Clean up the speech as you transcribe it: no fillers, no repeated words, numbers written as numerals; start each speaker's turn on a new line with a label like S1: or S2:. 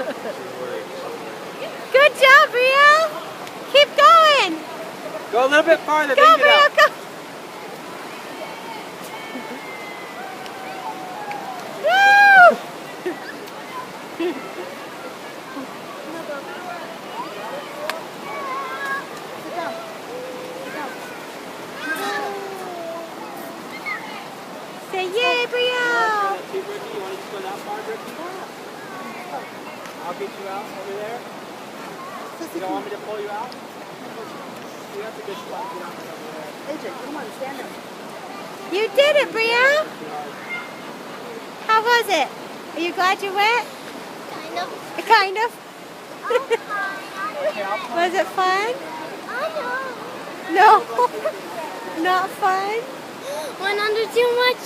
S1: Good job, Rio. Keep going.
S2: Go a little bit farther.
S1: Go, Rio, go. Woo! Say yay, Brio!
S2: I'll get you out over there. You don't want me to pull you out? You have a good spot. Get out over there.
S3: AJ, come on, stand there.
S1: You did it, Brio! How was it? Are you glad you went?
S4: Kind of.
S1: Kind of.
S2: Okay, I'll pull.
S1: Was it fun?
S4: I
S1: No. Not fun?
S4: know. Went under too much.